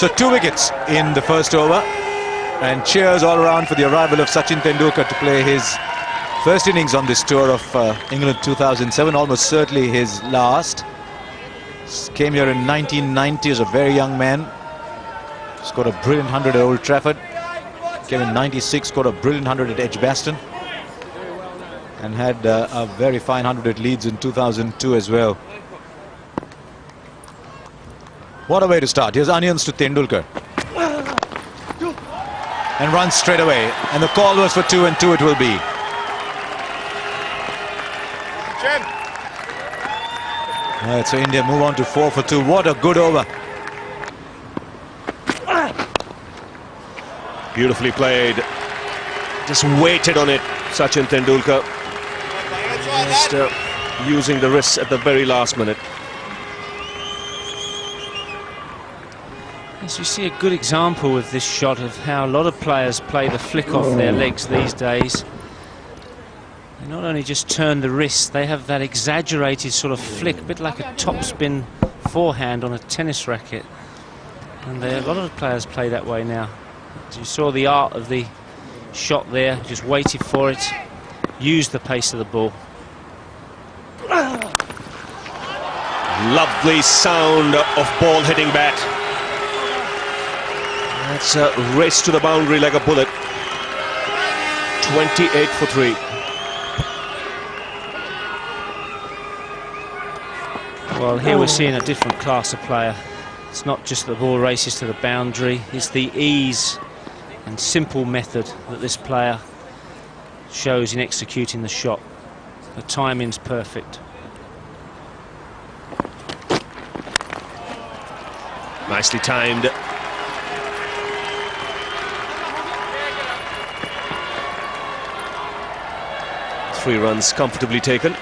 So 2 wickets in the first over, and cheers all around for the arrival of Sachin Tendulkar to play his first innings on this tour of England 2007, almost certainly his last. Came here in 1990 as a very young man, scored a brilliant 100 at Old Trafford. Came in 96, scored a brilliant 100 at Edgbaston, and had a very fine 100 at Leeds in 2002 as well. What a way to start. Here's onions to Tendulkar. And runs straight away. And the call was for 2, and 2 it will be. Right, so India move on to 4 for 2. What a good over. Beautifully played. Just waited on it, Sachin Tendulkar. Just using the wrists at the very last minute. Yes, you see a good example with this shot of how a lot of players play the flick off their legs these days. They not only just turn the wrist, they have that exaggerated sort of flick, a bit like a topspin forehand on a tennis racket. And a lot of players play that way now. You saw the art of the shot there, just waited for it, used the pace of the ball. Lovely sound of ball hitting bat. That's a race to the boundary like a bullet. 28 for 3. Well, here we're seeing a different class of player. It's not just the ball races to the boundary, it's the ease and simple method that this player shows in executing the shot. The timing's perfect. Nicely timed. 3 runs comfortably taken.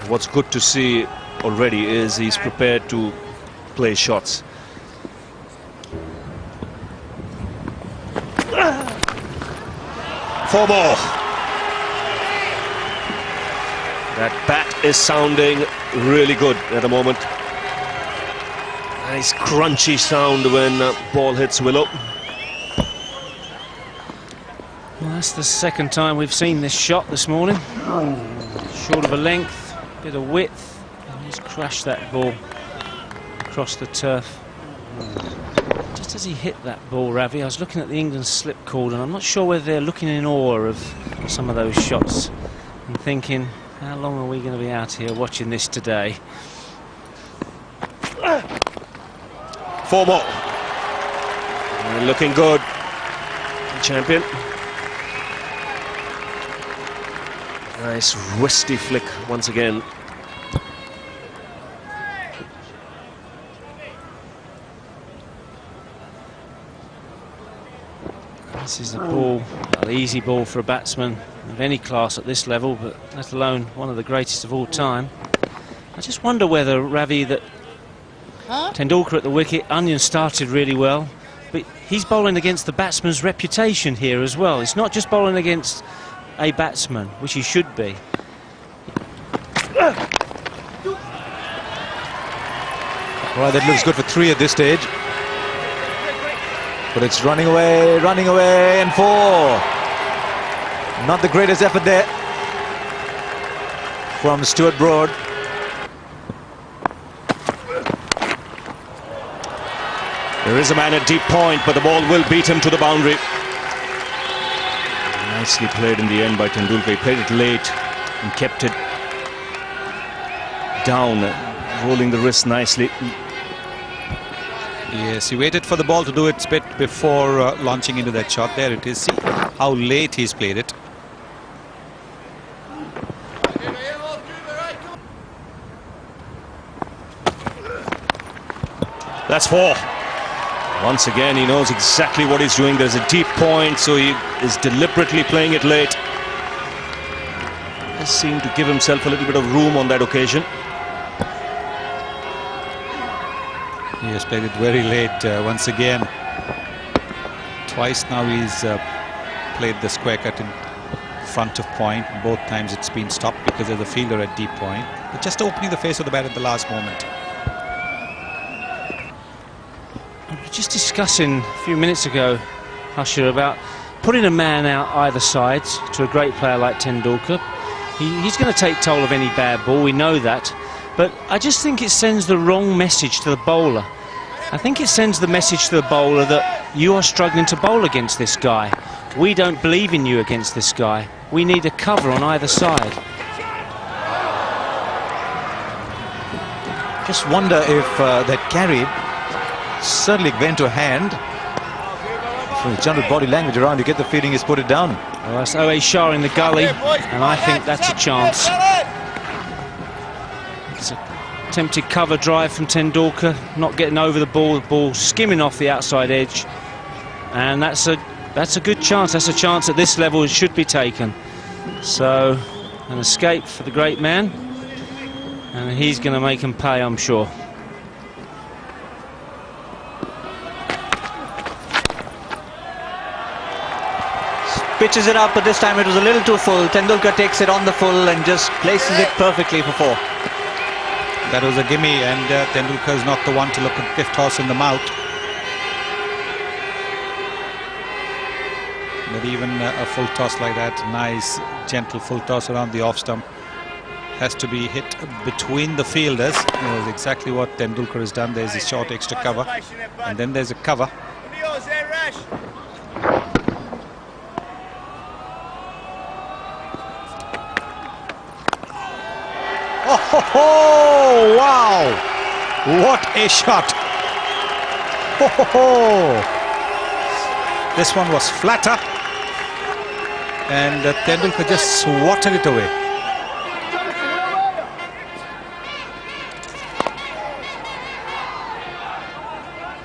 What's good to see already is he's prepared to play shots. Four more. That bat is sounding really good at the moment. Nice crunchy sound when ball hits willow. Well, that's the second time we've seen this shot this morning. Short of a length, bit of width, and he's crashed that ball across the turf. Just as he hit that ball, Ravi, I was looking at the England slip cord, and I'm not sure whether they're looking in awe of some of those shots and thinking, how long are we going to be out here watching this today? 4 more. And looking good, champion. Nice wristy flick once again. This is a ball, an easy ball for a batsman of any class at this level, but let alone one of the greatest of all time. I just wonder whether, Ravi, that Tendulkar at the wicket, Onion started really well, but he's bowling against the batsman's reputation here as well. It's not just bowling against a batsman, which he should be. Well, that looks good for 3 at this stage. But it's running away, and 4. Not the greatest effort there from Stuart Broad. There is a man at deep point, but the ball will beat him to the boundary. Nicely played in the end by Tendulkar. He played it late and kept it down, rolling the wrist nicely. Yes, he waited for the ball to do its bit before launching into that shot. There it is. See how late he's played it. That's 4. Once again, he knows exactly what he's doing. There's a deep point, so he is deliberately playing it late. He seemed to give himself a little bit of room on that occasion. He has played it very late once again. Twice now he's played the square cut in front of point. Both times it's been stopped because there's a fielder at deep point. But just opening the face of the bat at the last moment. just discussing a few minutes ago, Usher, about putting a man out either side to a great player like Tendulkar. He's going to take toll of any bad ball, we know that. But I just think it sends the wrong message to the bowler. I think it sends the message to the bowler that you are struggling to bowl against this guy. We don't believe in you against this guy. We need a cover on either side. Just wonder if that carry certainly went to hand. From the general body language around, you get the feeling he's put it down. Well, that's O.A. Shah in the gully, and I think that's a chance. It's a attempted cover drive from Tendulkar, not getting over the ball skimming off the outside edge, and that's a good chance. That's a chance at this level it should be taken. So an escape for the great man, and he's going to make him pay, I'm sure. Pitches it up, but this time it was a little too full. Tendulkar takes it on the full and just places it perfectly for 4. That was a gimme, and Tendulkar is not the one to look a gift horse in the mouth. But even a full toss like that, nice gentle full toss around the off stump, has to be hit between the fielders. That is exactly what Tendulkar has done. There's a short extra cover, and then there's a cover. Oh, wow! What a shot! This one was flatter, and Tendulkar just swatted it away.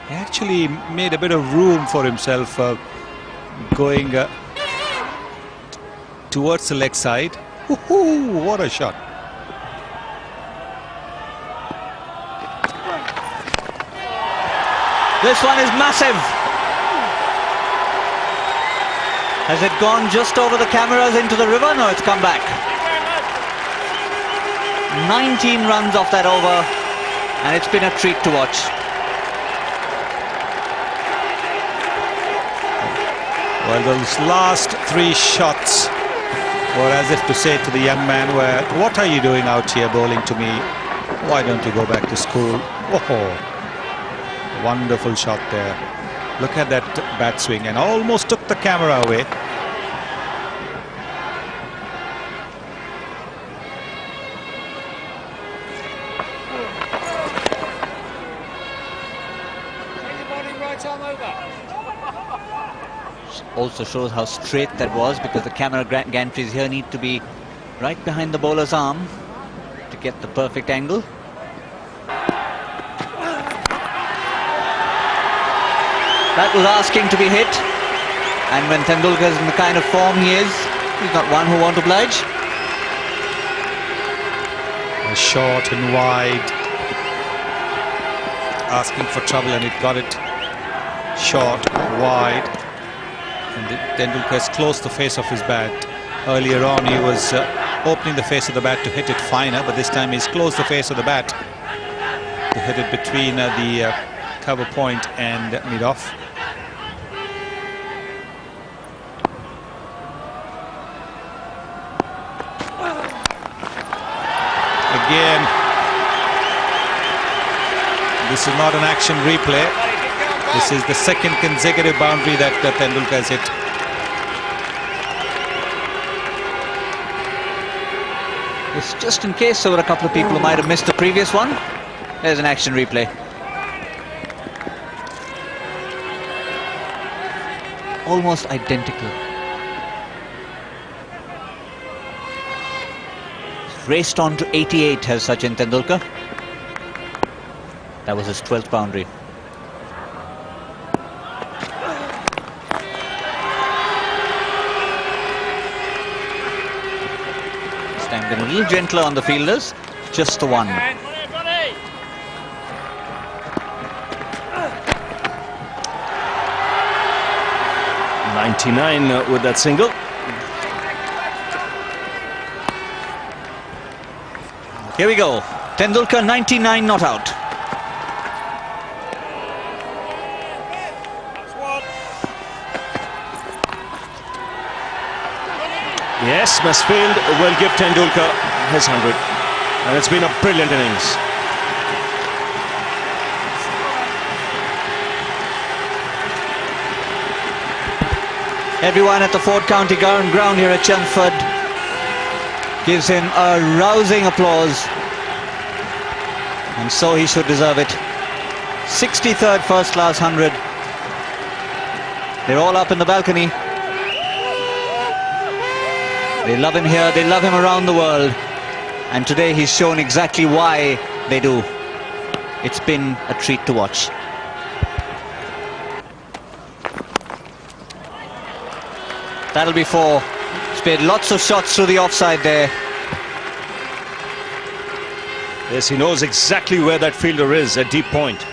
He actually made a bit of room for himself going towards the leg side. What a shot! This one is massive. Has it gone just over the cameras into the river? No, it's come back. 19 runs off that over, and it's been a treat to watch. Well, those last 3 shots were as if to say to the young man, what are you doing out here bowling to me? Why don't you go back to school? Wonderful shot there. Look at that bat swing, and almost took the camera away. Also shows how straight that was, because the camera gantries here need to be right behind the bowler's arm to get the perfect angle. That was asking to be hit, and when Tendulkar is in the kind of form he is, he's not one who won't oblige. Short and wide, asking for trouble, and it got it short, wide, and Tendulkar has closed the face of his bat. Earlier on he was opening the face of the bat to hit it finer, but this time he's closed the face of the bat to hit it between the cover point and mid-off. Again, this is not an action replay. This is the second consecutive boundary that Tendulkar has hit. It's just in case there were a couple of people who might have missed the previous one. There's an action replay. Almost identical. Raced on to 88 has Sachin Tendulkar. That was his 12th boundary. This time been a little gentler on the fielders. Just the one. 99 with that single. Here we go. Tendulkar 99 not out. Yes, Masfield will give Tendulkar his 100. And it's been a brilliant innings. Everyone at the Ford County ground here at Chelmsford gives him a rousing applause. And so he should deserve it. 63rd first class 100. They're all up in the balcony. They love him here, they love him around the world. And today he's shown exactly why they do. It's been a treat to watch. That'll be 4. Spared lots of shots through the offside there. Yes, he knows exactly where that fielder is at deep point.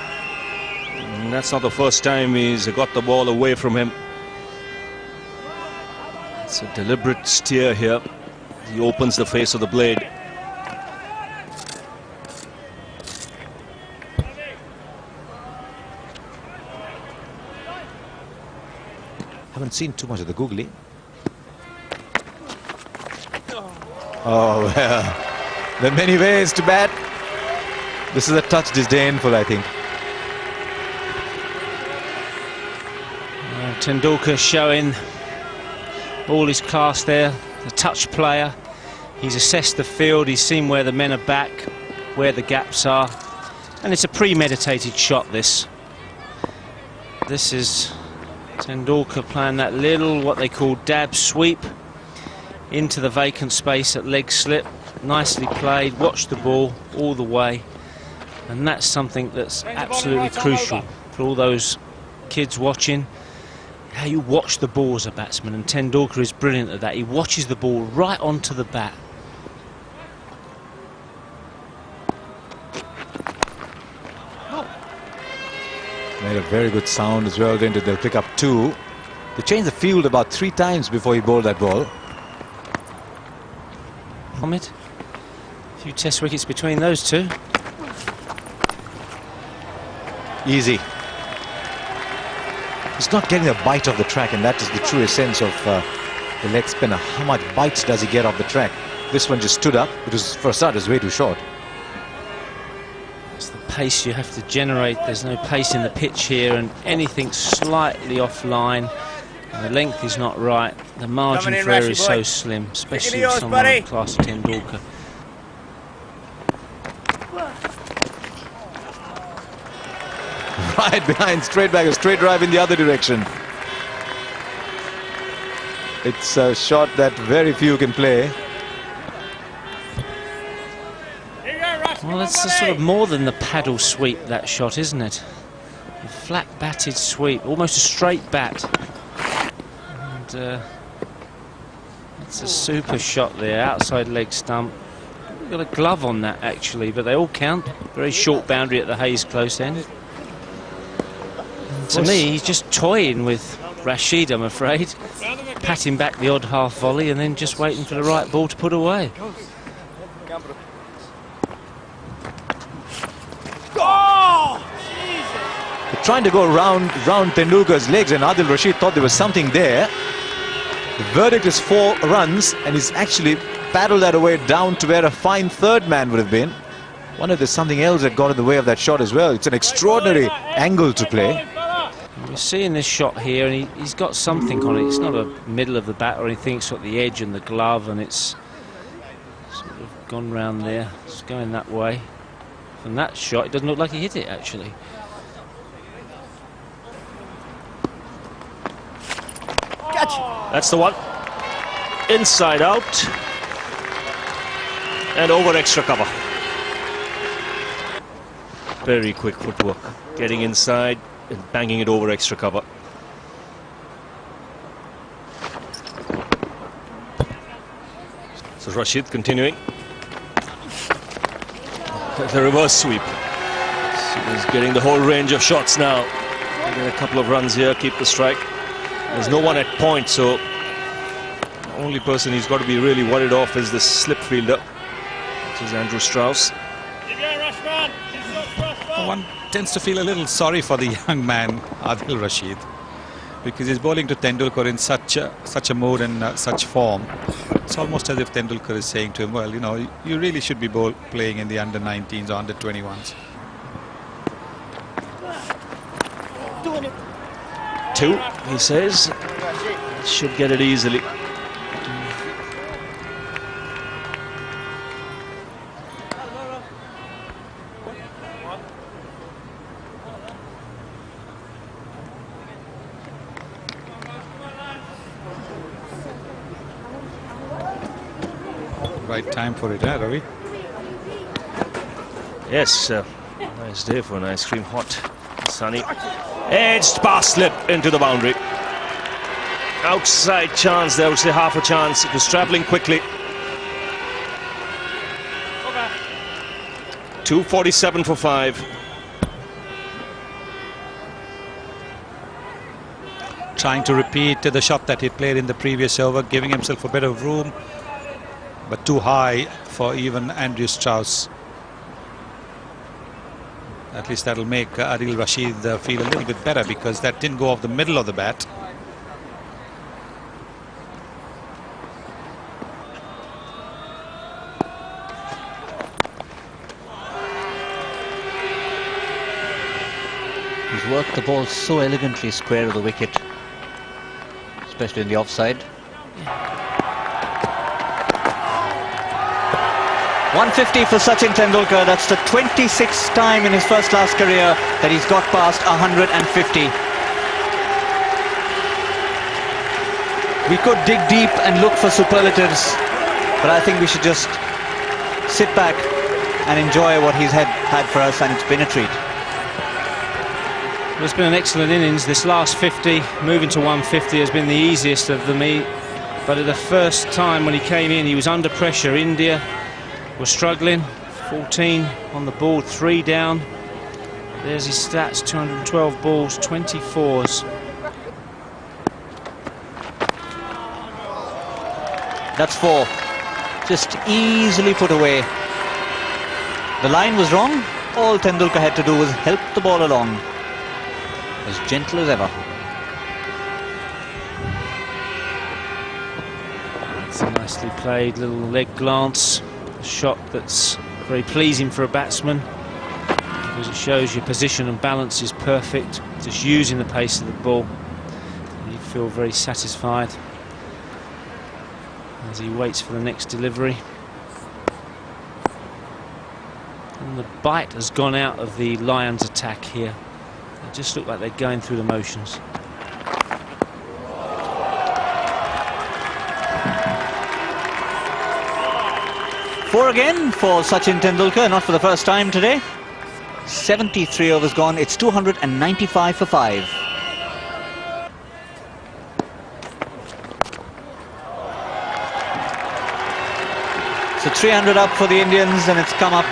And that's not the first time he's got the ball away from him. It's a deliberate steer here. He opens the face of the blade. Haven't seen too much of the googly. Oh, well, there are many ways to bat. This is a touch disdainful, I think. Tendulkar showing all his class there, the touch player. He's assessed the field, he's seen where the men are back, where the gaps are, and it's a premeditated shot, this. This is Tendulkar playing that little, what they call dab sweep, into the vacant space at leg slip. Nicely played, watched the ball all the way, and that's something that's absolutely crucial for all those kids watching. How you watch the ball as a batsman, and Tendulkar is brilliant at that. He watches the ball right onto the bat. Made a very good sound as well, didn't it? They'll pick up 2. They changed the field about 3 times before he bowled that ball. Hamid, a few test wickets between those two. Easy. He's not getting a bite off the track, and that is the true essence of the leg spinner. How much bites does he get off the track? This one just stood up. It was, for a start, it was way too short. It's the pace you have to generate. There's no pace in the pitch here, and anything slightly offline, and the length is not right. The margin for error is so slim, especially with someone of the class of Tendulkar. Right behind, straight back, a straight drive in the other direction. It's a shot that very few can play. Well, it's a sort of more than the paddle sweep, that shot, isn't it? A flat batted sweep, almost a straight bat. And it's a super shot there, outside leg stump. We've got a glove on that actually, but they all count. Very short boundary at the Hayes close end. To me, he's just toying with Rashid, I'm afraid. Patting back the odd half volley and then just waiting for the right ball to put away. They're trying to go round Tendulkar's legs, and Adil Rashid thought there was something there. The verdict is 4 runs, and he's actually paddled that away down to where a fine third man would have been. Wonder if there's something else that got in the way of that shot as well. It's an extraordinary angle to play. We're seeing this shot here, and he's got something on it. It's not a middle of the bat or anything. It's got the edge and the glove, and it's sort of gone round there. It's going that way. From that shot, it doesn't look like he hit it, actually. That's the one. Inside out. And over extra cover. Very quick footwork. Getting inside and banging it over extra cover. So Rashid continuing. The reverse sweep. So he's getting the whole range of shots now. Get a couple of runs here, keep the strike. There's no one at point, so the only person he's got to be really worried off is the slip fielder, which is Andrew Strauss. One tends to feel a little sorry for the young man, Adil Rashid. because he's bowling to Tendulkar in such a mood and such form. It's almost as if Tendulkar is saying to him, well, you know, you really should be playing in the under-19s or under-21s. 2, he says. Should get it easily. Right time for it, huh, Ravi? Yes, nice day for an ice cream, hot, sunny. Edged pass slip into the boundary. Outside chance there, I would say half a chance. It was travelling quickly. 2:47 for 5. Trying to repeat the shot that he played in the previous over, giving himself a bit of room, but too high for even Andrew Strauss. At least that'll make Adil Rashid feel a little bit better, because that didn't go off the middle of the bat. He's worked the ball so elegantly square of the wicket, especially in the offside. 150 for Sachin Tendulkar. That's the 26th time in his first class career that he's got past 150. We could dig deep and look for superlatives, but I think we should just sit back and enjoy what he's had for us, and it's been a treat. Well, it's been an excellent innings. This last 50, moving to 150, has been the easiest of them. But at the first time when he came in, he was under pressure. India was struggling. 14 on the board, 3 down. There's his stats: 212 balls, 24s. That's 4. Just easily put away. The line was wrong. All Tendulkar had to do was help the ball along. As gentle as ever. It's a nicely played little leg glance. A shot that's very pleasing for a batsman, because it shows your position and balance is perfect. Just using the pace of the ball. You feel very satisfied as he waits for the next delivery. And the bite has gone out of the Lions' attack here. They just look like they're going through the motions. Four again for Sachin Tendulkar, not for the first time today. 73 overs gone. It's 295 for 5. So 300 up for the Indians, and it's come up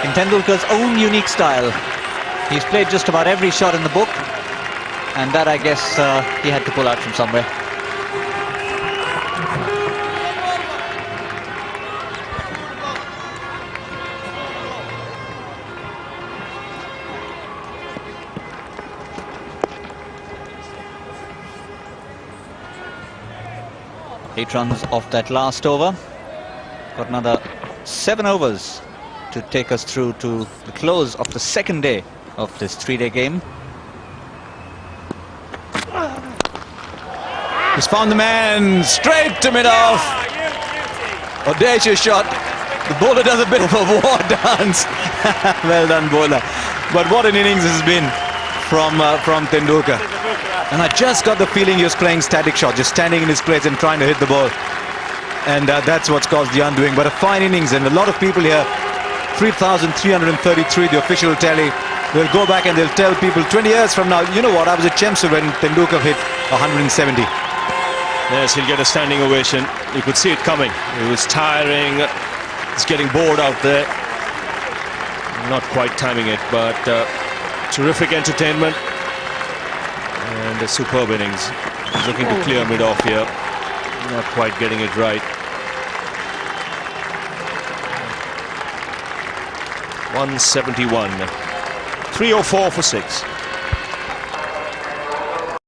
in Tendulkar's own unique style. He's played just about every shot in the book, and that, I guess, he had to pull out from somewhere. Eight runs off that last over. Got another 7 overs to take us through to the close of the second day of this 3-day game. He's found the man, straight to mid-off. Audacious shot. The bowler does a bit of a war dance. Well done, bowler. But what an innings this has been from Tendulkar. And I just got the feeling he was playing static shot, just standing in his place and trying to hit the ball. And that's what's caused the undoing. But a fine innings, and a lot of people here, 3,333, the official tally. They'll go back and they'll tell people 20 years from now, you know what, I was at Chelmsford when Tendulkar hit 170. Yes, he'll get a standing ovation. You could see it coming. He was tiring. He's getting bored out there. Not quite timing it, but terrific entertainment. And a superb innings. He's looking to clear mid-off here. Not quite getting it right. 171. 304 for 6.